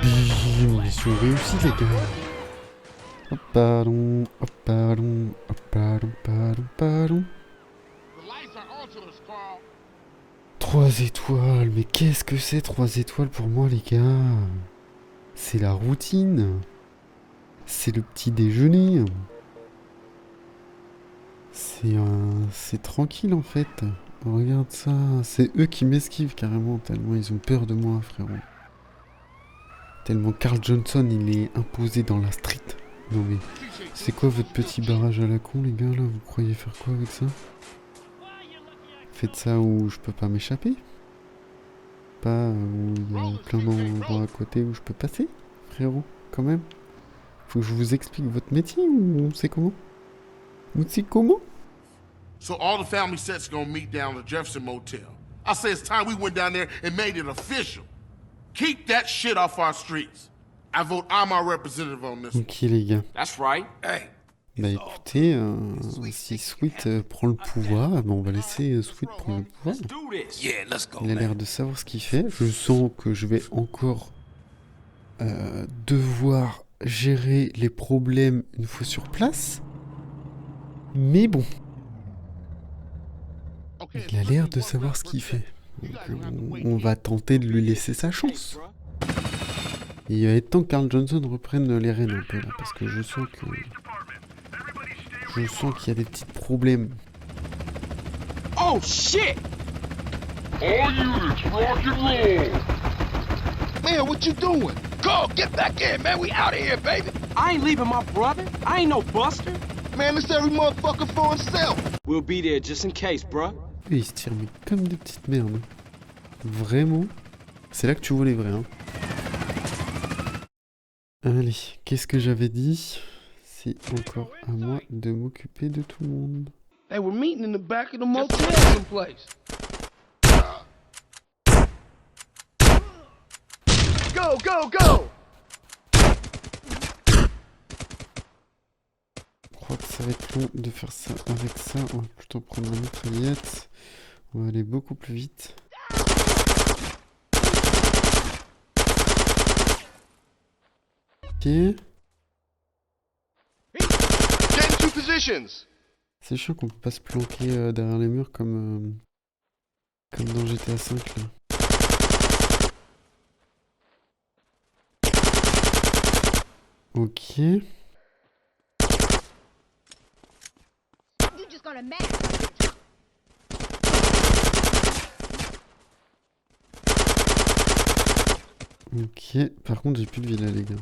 Bim, mission réussie les gars. Hop pardon, hop pardon, hop pardon, pardon, pardon. 3 étoiles, mais qu'est-ce que c'est 3 étoiles pour moi les gars? C'est la routine. C'est le petit déjeuner. C'est tranquille en fait. Regarde ça. C'est eux qui m'esquivent carrément tellement ils ont peur de moi frérot. Tellement Carl Johnson il est imposé dans la street. Non mais c'est quoi votre petit barrage à la con les gars là? Vous croyez faire quoi avec ça? Faites ça où je peux pas m'échapper? Pas où il y a plein d'endroits à côté où je peux passer? Frérot, quand même. Faut que je vous explique votre métier ou c'est comment? Ou c'est comment? So all the family sets gonna meet down at the Jefferson Motel. I say it's time we went down there and made it official. Keep that shit off our streets. I vote I'm our representative on this. Ok les gars. That's right. Hey. Bah écoutez, si Sweet prend le pouvoir, bah on va laisser Sweet prendre le pouvoir. Il a l'air de savoir ce qu'il fait. Je sens que je vais encore devoir gérer les problèmes une fois sur place. Mais bon. Il a l'air de savoir ce qu'il fait. Donc, on va tenter de lui laisser sa chance. Et il va être temps que Carl Johnson reprenne les rênes un peu là, parce que je sens que... Je sens qu'il y a des petits problèmes. Oh shit! All units, rock and roll! Man, what you doing? Go, get back in, man. We out of here, baby. I ain't leaving my brother. I ain't no buster. Man, it's every motherfucker for himself. We'll be there just in case, bruh. Et ils se tirent mais comme des petites merdes. Vraiment. C'est là que tu vois les vrais, hein. Allez, qu'est-ce que j'avais dit? C'est encore à moi de m'occuper de tout le monde. Hey, we're meeting in the back of the motel someplace. Go, go, go! Je crois que ça va être long de faire ça avec ça. On va plutôt prendre la mitraillette. On va aller beaucoup plus vite. Ok. C'est chiant qu'on peut pas se planquer derrière les murs comme dans GTA 5 là. Ok. Ok, par contre j'ai plus de vie là les gars.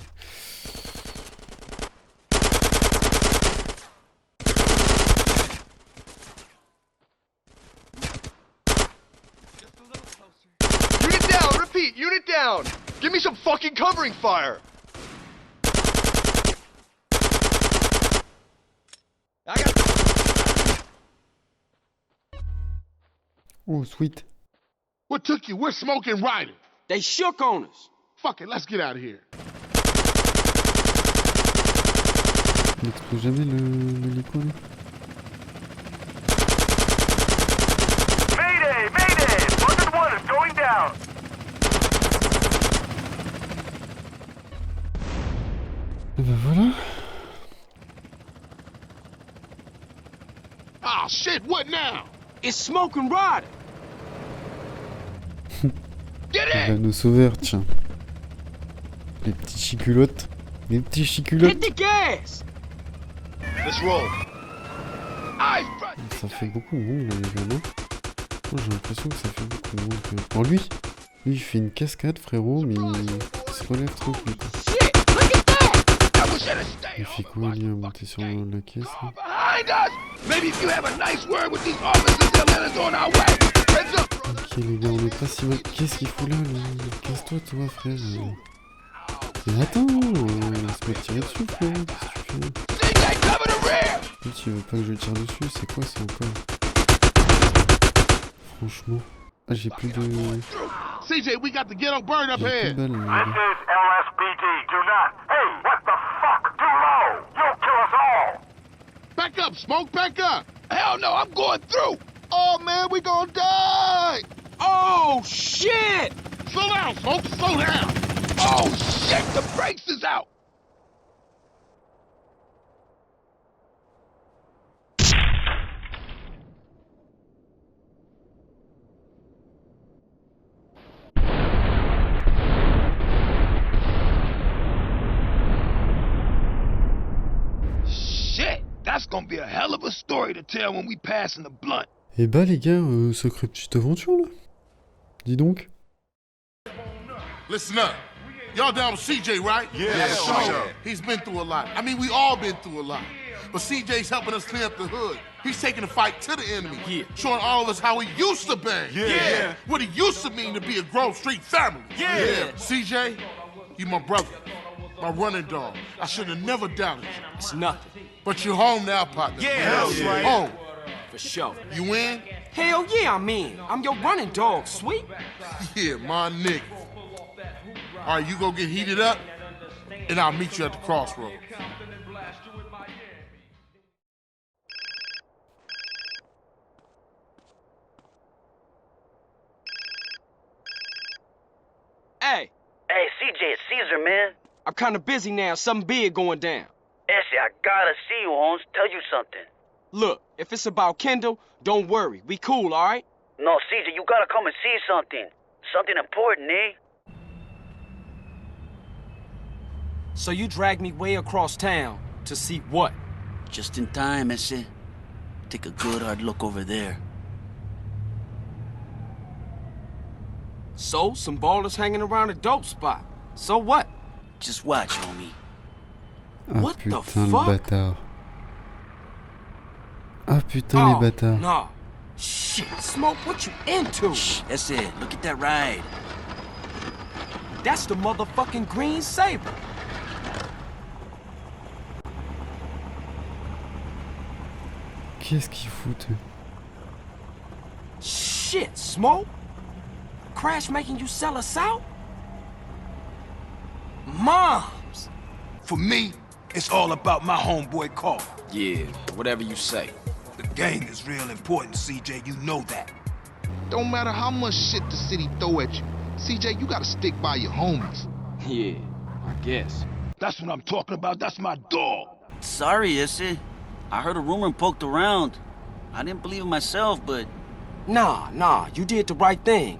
Unit down, repeat, unit down! Give me some fucking covering fire! I got... Oh sweet. What took you? We're smoking riding. They shook on us. Fuck it, let's get out of here. Il explose jamais l'hélico là. Mayday! Mayday! Bucket 1 is going down! Et ben voilà. Oh shit, what now? It's smoking Ryder. Get Il va in! nous sauver, tiens. Les petits chiculottes. Les petits Hit chiculottes. the gas. Let's roll. Ça fait beaucoup de monde là les gars, non? Moi j'ai l'impression que ça fait beaucoup de monde. Oh lui il fait une cascade frérot, mais il se relève tranquille quoi. Shit, look at that. Il fait quoi lui à monter sur la caisse là? Behind us! Maybe if you have a nice word with these officers, they'll let us on our way. Heads up! Ok les gars, on est pas si mal. Qu'est-ce qu'il fout là lui? Casse-toi toi frère. Mais attends, laisse-moi tirer dessus frérot, qu'est-ce que tu fais? CJ, cover the rear! Lui, tu veux pas que je tire dessus, c'est quoi ça encore? Franchement. Ah j'ai plus de... CJ, we got the ghetto bird up J'ai plus here. de balles là. This is LSPD. Do not. Hey, what the fuck? Too low. You'll kill us all. Back up, Smoke, back up. Hell no, I'm going through! Oh man, we gonna die. Oh shit! Slow down, Smoke, slow down. Oh shit, the brakes is out! Shit, that's gonna be a hell of a story to tell when we pass in the blunt. Eh bah les gars, sacrée petite aventure là. Dis donc. Listen up. Y'all down with CJ, right? Yeah, sure. He's been through a lot. I mean, we all been through a lot. But CJ's helping us clean up the hood. He's taking the fight to the enemy. Yeah. Showing all of us how he used to bang. Yeah. What it used to mean to be a Grove Street family. Yeah. CJ, you my brother. My running dog. I should have never doubted you. It's nothing. But you're home now, partner. Yeah, that's right. Home. For sure. You in? Hell yeah, I'm in. I'm your running dog, sweet. Yeah, my nigga. All right, you go get heated up, and I'll meet you at the crossroads. Hey, Hey, CJ, it's Caesar, man. I'm kind of busy now. Something big going down. Essie, I gotta see you, Holmes. Tell you something. Look, if it's about Kendall, don't worry. We cool, all right? No, CJ, you gotta come and see something. Something important, eh? So you dragged me way across town to see what? Just in time, Essie. Take a good hard look over there. So, some ballers hanging around a dope spot. So what? Just watch, homie. Ah What the putain le fuck? bâtard. Ah putain Oh, les bâtards. nah. Shit, Smoke, what you into? Shh, Essie, look at that ride. That's the motherfucking Green Saber. Qu'est-ce qu'ils foutent eux? Shit, Smoke. Crash making you sell us out? Moms. For me, it's all about my homeboy Carl. Yeah, whatever you say. The gang is real important, CJ, you know that. Don't matter how much shit the city throw at you. CJ, you gotta stick by your homies. Yeah, I guess. That's what I'm talking about, that's my dog. Sorry, Essie. I heard a rumor and poked around. I didn't believe it myself, but... Nah, you did the right thing.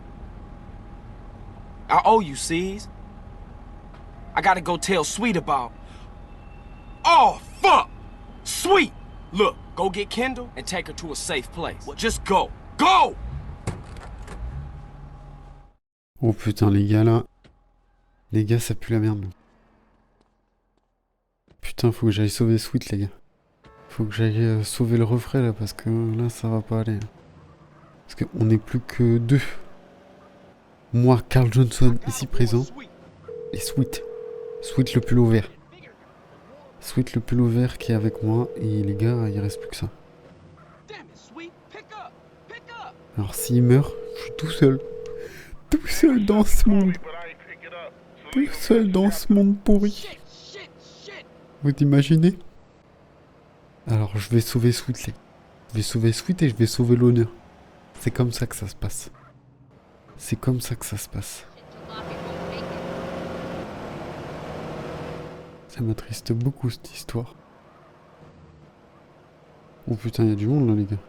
I owe you, C's. I gotta go tell Sweet about... Oh, fuck! Sweet! Look, go get Kendall and take her to a safe place. Just go. Go! Oh putain les gars là. Les gars, ça pue la merde. Putain, faut que j'aille sauver Sweet, les gars. Faut que j'aille sauver le refrain, là, parce que là, ça va pas aller. Parce qu'on n'est plus que 2. Moi, Carl Johnson, ici présent. Et Sweet. Sweet le pull vert. Sweet le pull vert qui est avec moi. Et les gars, il reste plus que ça. Alors s'il meurt, je suis tout seul. Tout seul dans ce monde. Tout seul dans ce monde pourri. Vous imaginez? Alors je vais sauver Sweet. Je vais sauver Sweet et je vais sauver l'honneur. C'est comme ça que ça se passe. C'est comme ça que ça se passe. Ça m'attriste beaucoup cette histoire. Oh putain, il y a du monde là, les gars.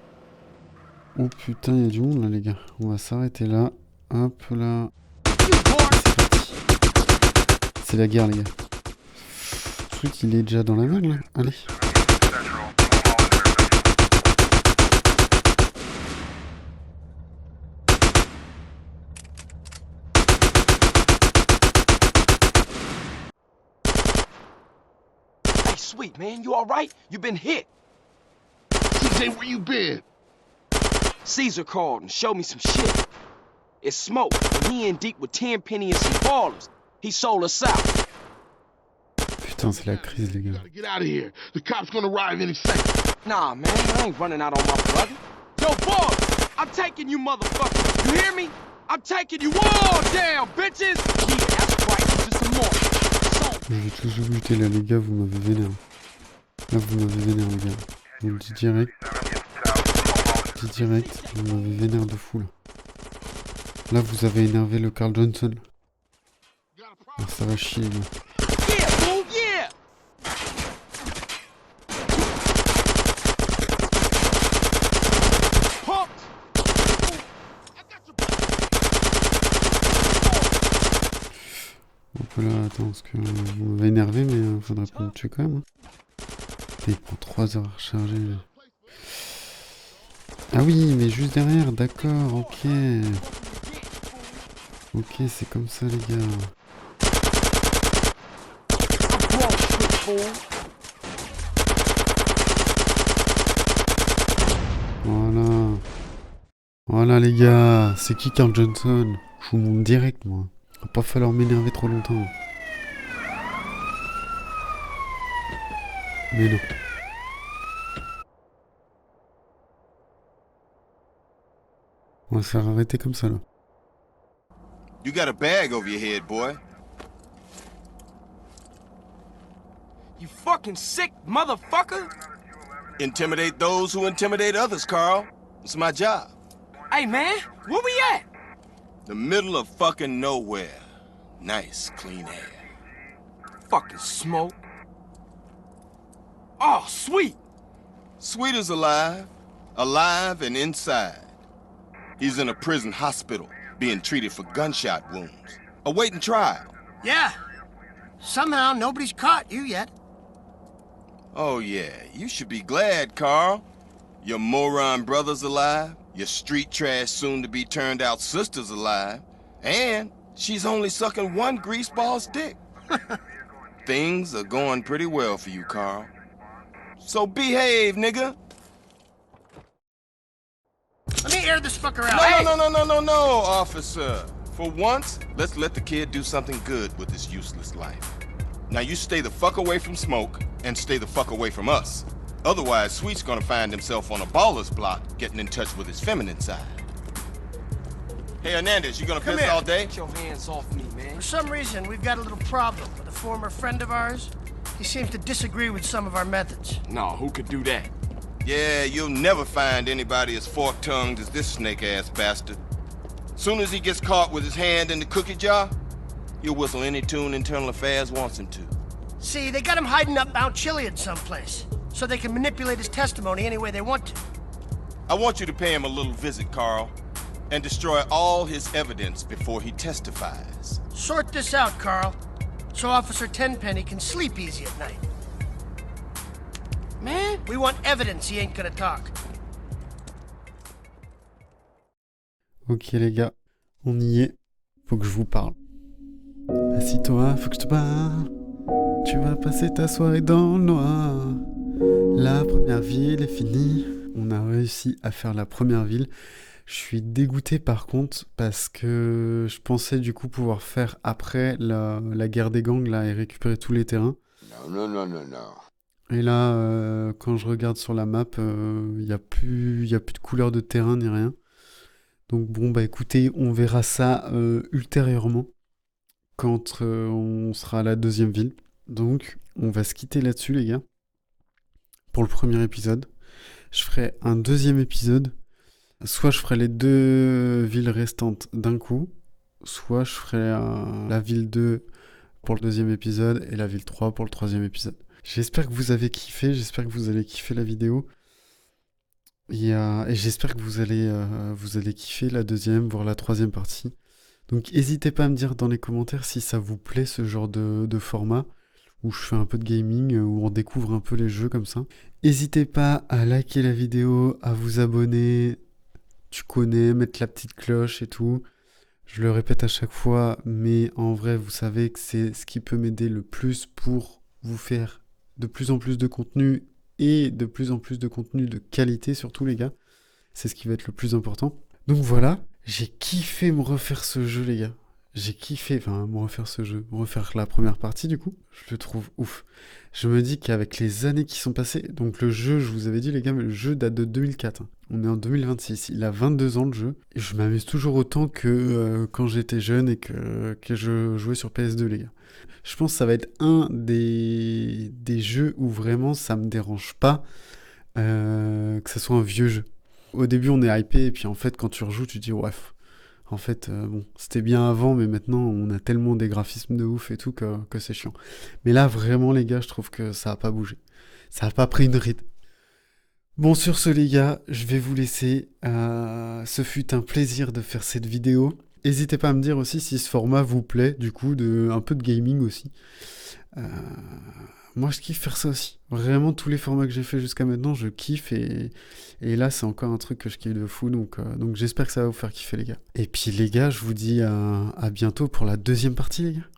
Oh putain, il y a du monde là, les gars. On va s'arrêter là. Hop là. C'est parti. C'est la guerre, les gars. Le truc, il est déjà dans la merde là. Allez. Sweet, man, you alright? You been hit. CJ, where you been? Caesar called and showed me some shit. It's Smoke, and he in deep with Tenpenny and some ballers. He sold us out. Putain, c'est la crise, les gars. Get out of here. The cops gonna arrive any second. Nah, man, I ain't running out on my brother. Yo, boy, I'm taking you, motherfucker. You hear me? I'm taking you all down, bitches. Yeah, that's right, just some more. Je vais tous vous buter là, les gars, vous m'avez vénère. Là, vous m'avez vénère, les gars. Je vous le dis direct. Je vous dis direct, vous m'avez vénère de fou là. Là, vous avez énervé le Carl Johnson. Alors, ça va chier, les gars. Donc là, attends, parce que vous m'avez énervé, mais faudrait pas me tuer quand même. Hein. Il prend 3 heures à recharger. Là. Ah oui, mais juste derrière, d'accord, ok. Ok, c'est comme ça, les gars. Voilà. Voilà, les gars. C'est qui Carl Johnson? Je vous montre direct, moi. Va pas falloir m'énerver trop longtemps. Mais non. On va se faire arrêter comme ça, là. You got a bag over your head, boy. You fucking sick motherfucker! Intimidate those who intimidate others, Carl. It's my job. Hey, man, where we at? The middle of fucking nowhere. Nice, clean air. Fucking Smoke. Oh, Sweet! Sweet is alive. Alive and inside. He's in a prison hospital, being treated for gunshot wounds. Awaiting trial. Yeah. Somehow nobody's caught you yet. Oh yeah, you should be glad, Carl. Your moron brother's alive. Your street trash soon-to-be turned-out sister's alive. And she's only sucking one greaseball's dick. Things are going pretty well for you, Carl. So behave, nigga. Let me air this fucker out. No, officer. For once, let's let the kid do something good with his useless life. Now you stay the fuck away from Smoke, and stay the fuck away from us. Otherwise, Sweet's gonna find himself on a baller's block, getting in touch with his feminine side. Hey, Hernandez, you gonna piss all day? Get your hands off me, man. For some reason, we've got a little problem with a former friend of ours. He seems to disagree with some of our methods. No, who could do that? Yeah, you'll never find anybody as fork-tongued as this snake-ass bastard. Soon as he gets caught with his hand in the cookie jar, he'll whistle any tune Internal Affairs wants him to. See, they got him hiding up Mount Chiliad someplace, so they can manipulate his testimony any way they want to. I want you to pay him a little visit, Carl, and destroy all his evidence before he testifies. Sort this out, Carl, so Officer Tenpenny can sleep easy at night. Man, we want evidence he ain't gonna talk. Ok les gars, on y est. Faut que je vous parle. Assis-toi, faut que je te parle. Tu vas passer ta soirée dans le noir. La première ville est finie. On a réussi à faire la première ville. Je suis dégoûté par contre parce que je pensais du coup pouvoir faire après la guerre des gangs là et récupérer tous les terrains. Non. Et là, quand je regarde sur la map, il n'y a plus de couleur de terrain ni rien. Donc bon, bah écoutez, on verra ça ultérieurement quand on sera à la deuxième ville. Donc, on va se quitter là-dessus, les gars, pour le premier épisode. Je ferai un deuxième épisode. Soit je ferai les 2 villes restantes d'un coup, soit je ferai la ville 2 pour le deuxième épisode et la ville 3 pour le troisième épisode. J'espère que vous avez kiffé, j'espère que vous allez kiffer la vidéo. Et j'espère que vous allez kiffer la deuxième, voire la troisième partie. Donc n'hésitez pas à me dire dans les commentaires si ça vous plaît ce genre de format, où je fais un peu de gaming, où on découvre un peu les jeux comme ça. N'hésitez pas à liker la vidéo, à vous abonner, tu connais, mettre la petite cloche et tout. Je le répète à chaque fois, mais en vrai, vous savez que c'est ce qui peut m'aider le plus pour vous faire de plus en plus de contenu et de plus en plus de contenu de qualité, surtout les gars. C'est ce qui va être le plus important. Donc voilà, j'ai kiffé me refaire ce jeu, les gars. J'ai kiffé, me refaire la première partie du coup. Je le trouve ouf. Je me dis qu'avec les années qui sont passées, donc le jeu, je vous avais dit les gars, mais le jeu date de 2004. On est en 2026, il a 22 ans le jeu. Et je m'amuse toujours autant que quand j'étais jeune et que je jouais sur PS2 les gars. Je pense que ça va être un des jeux où vraiment ça me dérange pas que ce soit un vieux jeu. Au début on est hypé et puis en fait quand tu rejoues tu te dis ouais, en fait bon c'était bien avant mais maintenant on a tellement des graphismes de ouf et tout que c'est chiant. Mais là vraiment les gars je trouve que ça a pas bougé. Ça a pas pris une ride. Bon sur ce les gars je vais vous laisser. Ce fut un plaisir de faire cette vidéo. N'hésitez pas à me dire aussi si ce format vous plaît, du coup, un peu de gaming aussi. Moi, je kiffe faire ça aussi. Vraiment, tous les formats que j'ai fait jusqu'à maintenant, je kiffe. Et là, c'est encore un truc que je kiffe de fou. Donc j'espère que ça va vous faire kiffer, les gars. Et puis, les gars, je vous dis à bientôt pour la deuxième partie, les gars.